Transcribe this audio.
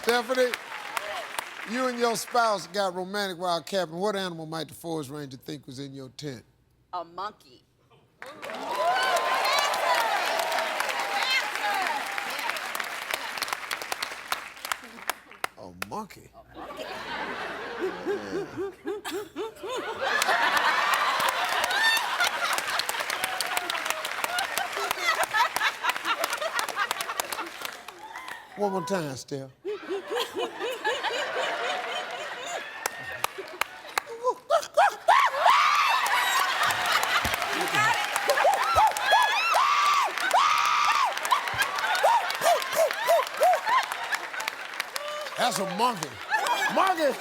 Stephanie, you and your spouse got romantic while camping. What animal might the forest ranger think was in your tent? A monkey. A monkey? One more time, Steph. That's a monkey. Monkey!